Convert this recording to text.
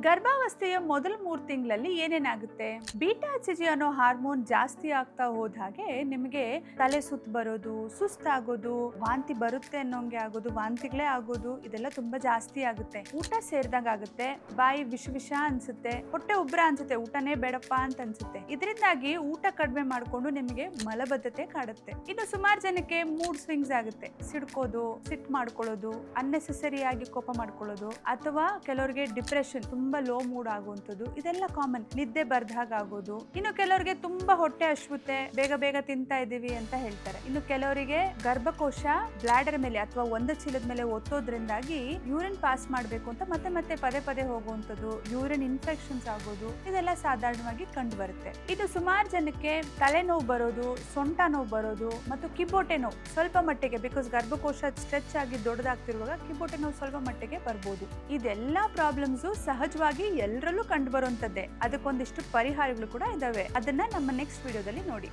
ಗರ್ಭಾವಸ್ಥೆಯ ಮೊದಲ 3 ತಿಂಗಳಲ್ಲಿ ಏನೇನಾಗುತ್ತೆ? ಬೀಟಾ ಎಚ್ ಅನ್ನೋ ಹಾರ್ಮೋನ್ ಜಾಸ್ತಿ ಆಗ್ತಾ ಹೋದ ಹಾಗೆ ನಿಮಗೆ ತಲೆ ಸುತ್ತು ಬರೋದು, ಸುಸ್ತಾಗೋದು, ವಾಂತಿ ಬರುತ್ತೆ ಅನ್ನೋಂಗೆ ಆಗೋದು, ವಾಂತಿಗಳೇ ಆಗೋದು, ಇದೆಲ್ಲ ತುಂಬಾ ಜಾಸ್ತಿ ಆಗುತ್ತೆ. ಊಟ ಸೇರಿದಂಗ ಆಗುತ್ತೆ, ಬಾಯಿ ವಿಷ ಅನ್ಸುತ್ತೆ, ಹೊಟ್ಟೆ ಉಬ್ರ ಅನ್ಸುತ್ತೆ, ಊಟನೇ ಬೇಡಪ್ಪ ಅಂತ ಅನ್ಸುತ್ತೆ. ಇದರಿಂದಾಗಿ ಊಟ ಕಡಿಮೆ ಮಾಡ್ಕೊಂಡು ನಿಮಗೆ ಮಲಬದ್ಧತೆ ಕಾಡುತ್ತೆ. ಇನ್ನು ಸುಮಾರು ಜನಕ್ಕೆ ಮೂಡ್ ಸ್ವಿಂಗ್ಸ್ ಆಗುತ್ತೆ, ಸಿಡ್ಕೋದು, ಸಿಟ್ ಮಾಡ್ಕೊಳ್ಳೋದು, ಅನ್ನೆಸೆಸರಿ ಆಗಿ ಕೋಪ ಮಾಡ್ಕೊಳ್ಳೋದು, ಅಥವಾ ಕೆಲವರಿಗೆ ಡಿಪ್ರೆಷನ್, ತುಂಬಾ ಲೋ ಮೂಡ್ ಆಗುವಂಥದ್ದು, ಇದೆಲ್ಲ ಕಾಮನ್. ನಿದ್ದೆ ಬರ್ದಾಗ ಆಗೋದು. ಇನ್ನು ಕೆಲವರಿಗೆ ತುಂಬಾ ಹೊಟ್ಟೆ ಹಶ್ವುತ್ತೆ, ಬೇಗ ಬೇಗ ತಿಂತಾ ಇದೀವಿ ಅಂತ ಹೇಳ್ತಾರೆ. ಇನ್ನು ಕೆಲವರಿಗೆ ಗರ್ಭಕೋಶ ಬ್ಲಾಡರ್ ಮೇಲೆ ಅಥವಾ ಒಂದು ಚೀಲದ ಮೇಲೆ ಒತ್ತೋದ್ರಿಂದಾಗಿ ಯೂರಿನ್ ಪಾಸ್ ಮಾಡ್ಬೇಕು ಅಂತ ಮತ್ತೆ ಪದೇ ಪದೇ ಹೋಗುವಂಥದ್ದು, ಯೂರಿನ್ ಇನ್ಫೆಕ್ಷನ್ಸ್ ಆಗೋದು, ಇದೆಲ್ಲ ಸಾಧಾರಣವಾಗಿ ಕಂಡು ಬರುತ್ತೆ. ಇದು ಸುಮಾರು ಜನಕ್ಕೆ ತಲೆನೋವು ಬರೋದು, ಸೊಂಟ ನೋವು ಬರೋದು ಮತ್ತು ಕಿಬ್ಬೊಟ್ಟೆ ನೋವು ಸ್ವಲ್ಪ ಮಟ್ಟಿಗೆ, ಬಿಕಾಸ್ ಗರ್ಭಕೋಶ ಸ್ಟ್ರೆಚ್ ಆಗಿ ದೊಡ್ಡದಾಗ್ತಿರುವಾಗ ಕಿಬ್ಬೊಟ್ಟೆ ನೋವು ಸ್ವಲ್ಪ ಮಟ್ಟಿಗೆ ಬರ್ಬೋದು. ಇದೆಲ್ಲ ಪ್ರಾಬ್ಲಮ್ಸ್ ಸಹಜವಾಗಿ ಎಲ್ಲರಲ್ಲೂ ಕಂಡು ಬರುವಂತದ್ದೇ. ಅದಕ್ಕೊಂದಿಷ್ಟು ಪರಿಹಾರಗಳು ಕೂಡ ಇದಾವೆ. ಅದನ್ನ ನಮ್ಮ ನೆಕ್ಸ್ಟ್ ವಿಡಿಯೋದಲ್ಲಿ ನೋಡಿ.